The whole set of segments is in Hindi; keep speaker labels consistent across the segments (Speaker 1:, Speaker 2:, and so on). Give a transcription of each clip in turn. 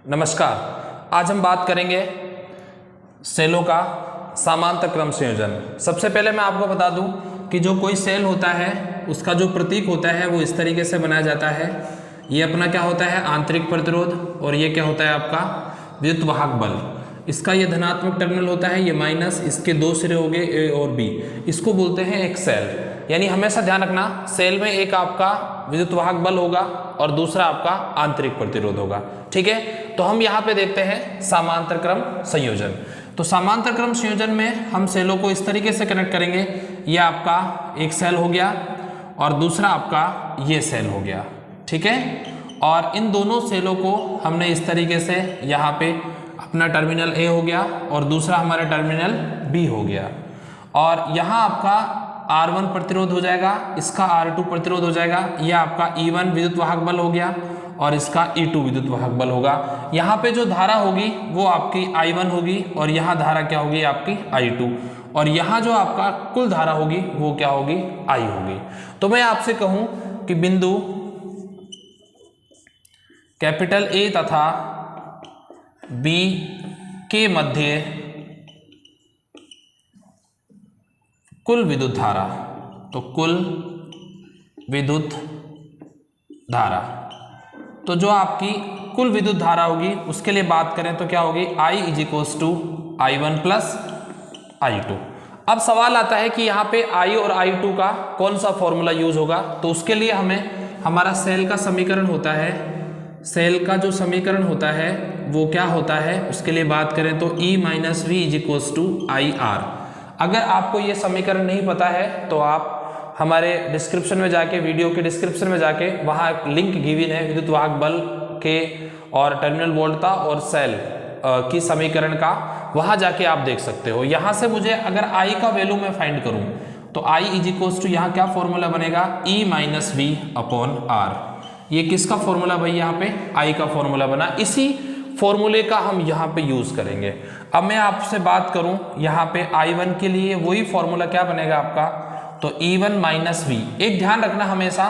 Speaker 1: नमस्कार। आज हम बात करेंगे सेलों का समांतर क्रम संयोजन। सबसे पहले मैं आपको बता दूं कि जो कोई सेल होता है उसका जो प्रतीक होता है वो इस तरीके से बनाया जाता है। ये अपना क्या होता है, आंतरिक प्रतिरोध, और ये क्या होता है आपका विद्युत वाहक बल। इसका ये धनात्मक टर्मिनल होता है, ये माइनस, इसके दो सिरे हो गए ए और बी। इसको बोलते हैं एक सेल। यानी हमेशा ध्यान रखना, सेल में एक आपका विद्युत वाहक बल होगा और दूसरा आपका आंतरिक प्रतिरोध होगा। ठीक है, तो हम यहाँ पे देखते हैं समांतर क्रम संयोजन। तो समांतर क्रम संयोजन में हम सेलों को इस तरीके से कनेक्ट करेंगे। ये आपका एक सेल हो गया और दूसरा आपका ये सेल हो गया। ठीक है, और इन दोनों सेलों को हमने इस तरीके से यहाँ पे अपना टर्मिनल ए हो गया और दूसरा हमारा टर्मिनल बी हो गया, और यहाँ आपका R1 प्रतिरोध हो जाएगा, इसका R2 प्रतिरोध हो जाएगा। यह आपका E1 विद्युत वाहक बल हो गया और इसका E2 विद्युत वाहक बल होगा। यहाँ पे जो धारा होगी वो आपकी I1 होगी और यहाँ धारा क्या होगी आपकी I2, और यहाँ जो आपका कुल धारा होगी वो क्या होगी, I होगी। तो मैं आपसे कहूँ कि बिंदु कैपिटल A तथा B के मध्य कुल विद्युत धारा, तो कुल विद्युत धारा, तो जो आपकी कुल विद्युत धारा होगी उसके लिए बात करें तो क्या होगी, I = I1 + I2। अब सवाल आता है कि यहाँ पे I और I2 का कौन सा फॉर्मूला यूज होगा। तो उसके लिए हमें हमारा सेल का समीकरण होता है, सेल का जो समीकरण होता है वो क्या होता है, उसके लिए बात करें तो E - V = IR। अगर आपको ये समीकरण नहीं पता है तो आप हमारे डिस्क्रिप्शन में जाके, वीडियो के डिस्क्रिप्शन में जाके, वहाँ लिंक गिवन है विद्युत वाहक बल के और टर्मिनल वोल्टता और सेल की समीकरण का, वहाँ जाके आप देख सकते हो। यहाँ से मुझे अगर I का वैल्यू मैं फाइंड करूँ तो I = यहाँ क्या फॉर्मूला बनेगा, E - V/R। ये किसका फॉर्मूला भाई, यहाँ पे I का फॉर्मूला बना। इसी फॉर्मूले का हम यहाँ पे यूज करेंगे। अब मैं आपसे बात करूं यहाँ पे I1 के लिए, वही फॉर्मूला क्या बनेगा आपका, तो E1 - V। एक ध्यान रखना, हमेशा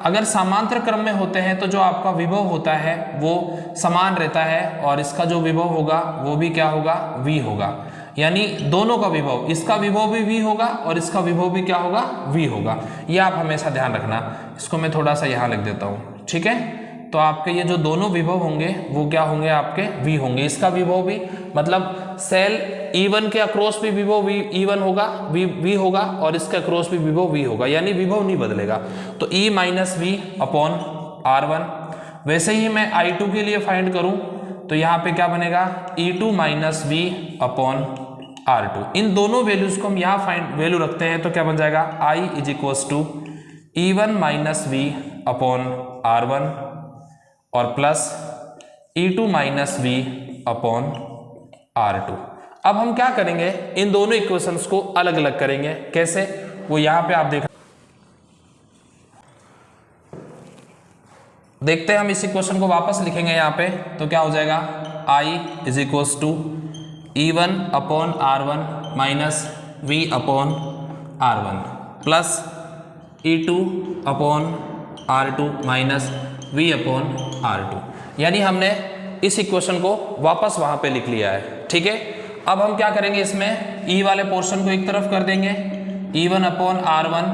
Speaker 1: अगर समांतर क्रम में होते हैं तो जो आपका विभव होता है वो समान रहता है और इसका जो विभव होगा वो भी क्या होगा, V होगा। यानी दोनों का विभव, इसका विभव भी V होगा और इसका विभव भी क्या होगा, V होगा। ये आप हमेशा ध्यान रखना। इसको मैं थोड़ा सा यहाँ लिख देता हूँ। ठीक है, तो आपके ये जो दोनों विभव होंगे वो क्या होंगे, आपके V होंगे। इसका विभव भी मतलब सेल E1 के अक्रॉस भी विभव E1 होगा, V होगा, और इसके अक्रॉस भी विभव V होगा, यानी विभव नहीं बदलेगा। तो E - V/R1। वैसे ही मैं I2 के लिए फाइंड करूं तो यहाँ पे क्या बनेगा, E2 - V/R2। इन दोनों वैल्यूज को हम यहाँ वैल्यू रखते हैं तो क्या बन जाएगा, I = E1 - V/R1 और प्लस E2 - V/R2। अब हम क्या करेंगे, इन दोनों इक्वेशंस को अलग अलग करेंगे। कैसे, वो यहां पे आप देखते हैं। हम इस इक्वेशन को वापस लिखेंगे यहाँ पे, तो क्या हो जाएगा, I = E1/R1 - V/R1 plus E2/R2 - V/R2। यानी हमने इस इक्वेशन को वापस वहां पे लिख लिया है। ठीक है, अब हम क्या करेंगे, इसमें E वाले पोर्शन को एक तरफ कर देंगे, E1/R1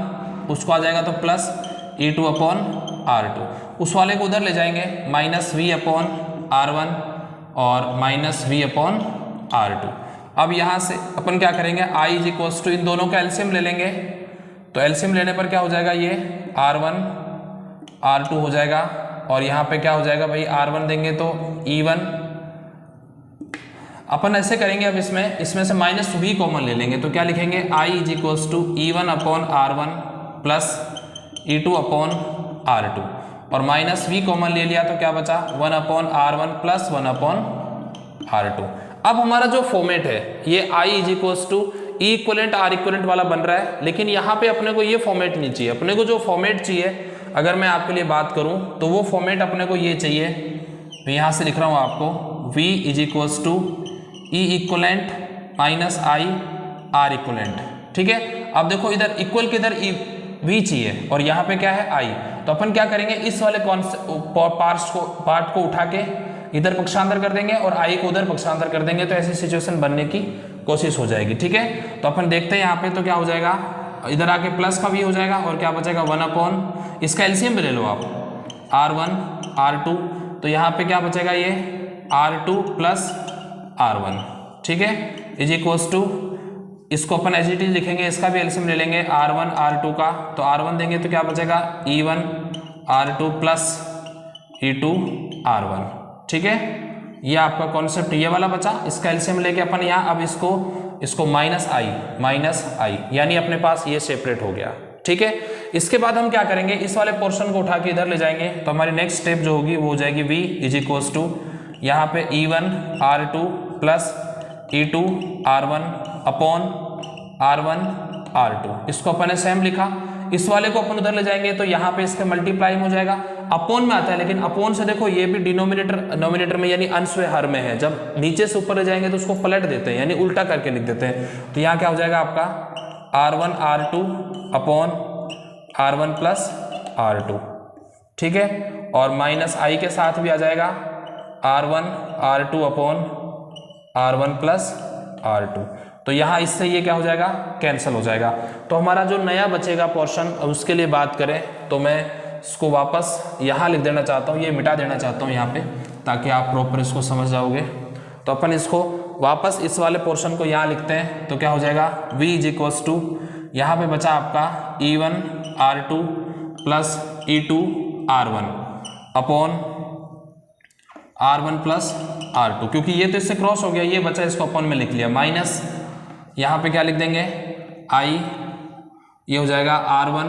Speaker 1: उसको आ जाएगा तो प्लस E2/R2, उस वाले को उधर ले जाएंगे, -V/R1 और -V/R2। अब यहाँ से अपन क्या करेंगे, I = इन दोनों का एलसीएम ले लेंगे। तो एलसीएम लेने पर क्या हो जाएगा, ये R1 R2 हो जाएगा, और यहाँ पे क्या हो जाएगा भाई, R1 देंगे तो E1। अपन ऐसे करेंगे, अब इसमें से -V कॉमन ले लेंगे तो क्या लिखेंगे, I = E1/R1 प्लस E2/R2, और -V कॉमन ले लिया तो क्या बचा, 1/R1 प्लस 1/R2। अब हमारा जो फॉर्मेट है ये I = इक्विवेलेंट R इक्विवेलेंट वाला बन रहा है, लेकिन यहाँ पे अपने को ये फॉर्मेट नहीं चाहिए। अपने को जो फॉर्मेट चाहिए, अगर मैं आपके लिए बात करूं तो वो फॉर्मेट अपने को ये चाहिए। मैं यहाँ से लिख रहा हूँ आपको, V = E equivalent -I R equivalent. ठीक है, अब देखो इधर इक्वल के इधर V चाहिए और यहाँ पे क्या है I। तो अपन क्या करेंगे, इस वाले पार्ट को उठा के इधर पक्षांतर कर देंगे और i को उधर पक्षांतर कर देंगे, तो ऐसी सिचुएशन बनने की कोशिश हो जाएगी। ठीक है, तो अपन देखते हैं यहाँ पे तो क्या हो जाएगा, इधर आके प्लस का भी हो जाएगा और क्या बचेगा 1/, इसका एलसीएम भी ले लो आप, R1 R2, तो यहाँ पे क्या बचेगा ये R2 प्लस R1। ठीक है, इज इक्वल्स टू, इसको अपन एज इट इज लिखेंगे, इसका भी एलसीएम ले लेंगे R1 R2 का, तो R1 देंगे तो क्या बचेगा E1 R2 plus E2 R1। ठीक है, ये आपका कॉन्सेप्ट ये वाला बचा, इसका एलसीएम लेके अपन यहाँ अब इसको माइनस आई, यानी अपने पास ये सेपरेट हो गया। ठीक है, इसके बाद हम क्या करेंगे, इस वाले पोर्शन को उठा के इधर ले जाएंगे, तो हमारी नेक्स्ट स्टेप जो होगी वो हो जाएगी v इज इक्वल्स टू, यहाँ पे E1 R2 plus E2 R1 upon R1 R2, इसको अपन ने सेम लिखा। इस वाले को अपन उधर ले जाएंगे तो यहाँ पे इसके मल्टीप्लाई हो जाएगा, अपॉन में आता है, लेकिन अपॉन से देखो ये भी डिनोमिनेटर में यानी अंश में हर में है, जब नीचे से ऊपर ले जाएंगे तो उसको पलट देते हैं यानी उल्टा करके लिख देते हैं। तो यहाँ क्या हो जाएगा आपका R1 R2 upon R1 plus R2। ठीक है, और माइनस आई के साथ भी आ जाएगा R1 R2 upon R1 plus R2। तो यहाँ इससे ये क्या हो जाएगा, कैंसिल हो जाएगा। तो हमारा जो नया बचेगा पोर्शन, अब उसके लिए बात करें तो मैं इसको वापस यहाँ लिख देना चाहता हूँ, ये मिटा देना चाहता हूँ यहाँ पे, ताकि आप प्रॉपर इसको समझ जाओगे। तो अपन इसको वापस इस वाले पोर्शन को यहाँ लिखते हैं, तो क्या हो जाएगा v इज इक्वल्स टू, यहाँ पे बचा आपका E1 R2 plus E2 R1 upon R1 plus R2, क्योंकि ये तो इससे क्रॉस हो गया, ये बचा, इसको अपन में लिख लिया, माइनस यहाँ पे क्या लिख देंगे I, ये हो जाएगा R1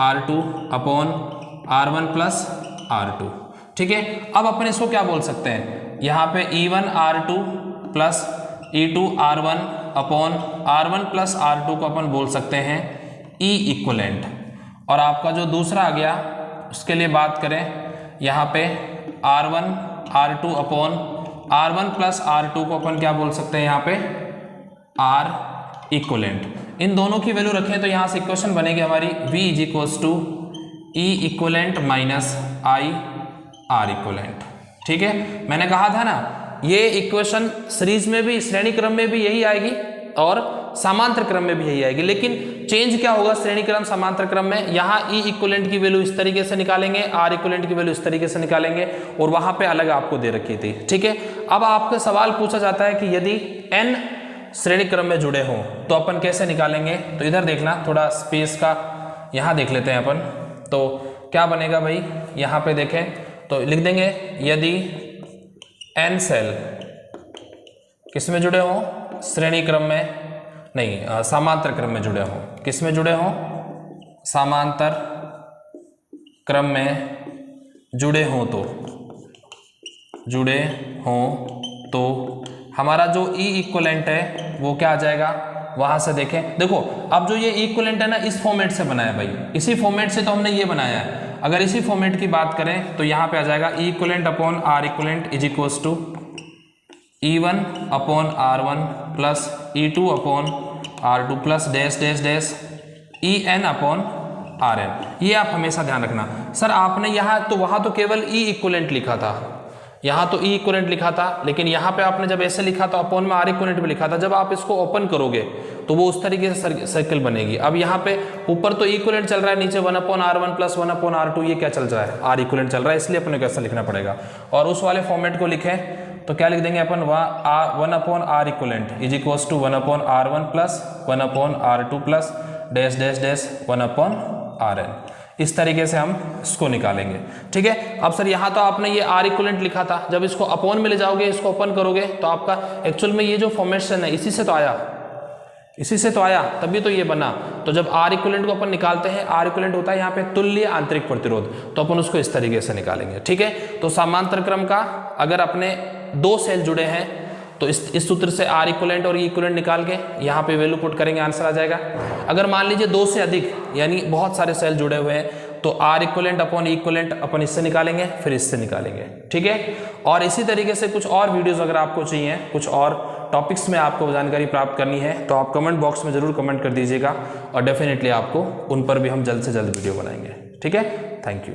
Speaker 1: R2 upon R1 plus R2। ठीक है, अब अपन इसको क्या बोल सकते हैं, यहाँ पे E1 R2 plus E2 R1 upon R1 plus R2 को अपन बोल सकते हैं E इक्वलेंट। और आपका जो दूसरा आ गया उसके लिए बात करें, यहाँ पे R1 R2 upon R1 plus R2 को अपन क्या बोल सकते हैं, यहाँ पे R इक्वलेंट। इन दोनों की वैल्यू रखें तो यहाँ से इक्वेशन बनेगी हमारी v is equals to E equivalent minus I R equivalent. ठीक है, मैंने कहा था ना ये इक्वेशन सीरीज में भी, श्रेणी क्रम में भी यही आएगी और समांतर क्रम में भी यही आएगी, लेकिन चेंज क्या होगा श्रेणी क्रम समांतर क्रम में, यहाँ E इक्वलेंट की वैल्यू इस तरीके से निकालेंगे, R इक्वलेंट की वैल्यू इस तरीके से निकालेंगे, और वहां पे अलग आपको दे रखी थी। ठीक है, अब आपका सवाल पूछा जाता है कि यदि n श्रेणी क्रम में जुड़े हों तो अपन कैसे निकालेंगे। तो इधर देखना, थोड़ा स्पेस का यहाँ देख लेते हैं अपन, तो क्या बनेगा भाई, यहाँ पे देखें तो लिख देंगे यदि n सेल किस में जुड़े हों, श्रेणी क्रम में नहीं, समांतर क्रम में जुड़े हों, किस में जुड़े हों, समांतर क्रम में जुड़े हों तो हमारा जो E इक्वलेंट है वो क्या आ जाएगा, वहां से देखें, देखो अब जो ये E इक्वलेंट है ना, इस फॉर्मेट से बनाया भाई, इसी फॉर्मेट से तो हमने ये बनाया है। अगर इसी फॉर्मेट की बात करें तो यहाँ पे आ जाएगा E equivalent upon R equivalent is equals to E1 upon R1 plus E2 upon R2 plus dash dash dash EN upon RN। ये आप हमेशा ध्यान रखना। सर आपने यहाँ तो वहाँ तो केवल E इक्वलेंट लिखा था, यहाँ तो E इक्वलेंट लिखा था, लेकिन यहाँ पे आपने जब ऐसे लिखा तो अपॉन में R इक्वलेंट भी लिखा था। जब आप इसको ओपन करोगे तो वो उस तरीके से सर्कल बनेगी। अब यहाँ पे ऊपर तो E इक्वलेंट चल रहा है, नीचे 1/R1 प्लस 1/R2, ये क्या चल रहा है, R इक्वलेंट चल रहा है, इसलिए अपने को ऐसा लिखना पड़ेगा। और उस वाले फॉर्मेट को लिखें तो क्या लिख देंगे अपन, 1/R equivalent is equals to 1/R1 plus 1/R2 plus dash dash dash 1/RN। इस तरीके से हम इसको निकालेंगे। ठीक है, अब सर यहाँ तो आपने ये R इक्वलेंट लिखा था, जब इसको अपॉन में ले जाओगे, इसको ओपन करोगे तो आपका एक्चुअल में ये जो फॉर्मेशन है इसी से तो आया, तभी तो ये बना। तो जब R इक्वलेंट को अपन निकालते हैं, R इक्वलेंट होता है यहाँ पे तुल्य आंतरिक प्रतिरोध, तो अपन उसको इस तरीके से निकालेंगे। ठीक है, तो समांतर क्रम का अगर अपने दो सेल जुड़े हैं तो इस सूत्र से R इक्वलेंट और E इक्वलेंट निकाल के यहाँ पे वैल्यू पुट करेंगे, आंसर आ जाएगा। अगर मान लीजिए दो से अधिक यानी बहुत सारे सेल जुड़े हुए हैं तो R equivalent upon E equivalent upon इससे निकालेंगे, फिर इससे निकालेंगे। ठीक है, और इसी तरीके से कुछ और वीडियोस अगर आपको चाहिए, कुछ और टॉपिक्स में आपको जानकारी प्राप्त करनी है तो आप कमेंट बॉक्स में जरूर कमेंट कर दीजिएगा, और डेफिनेटली आपको उन पर भी हम जल्द से जल्द वीडियो बनाएंगे। ठीक है, थैंक यू।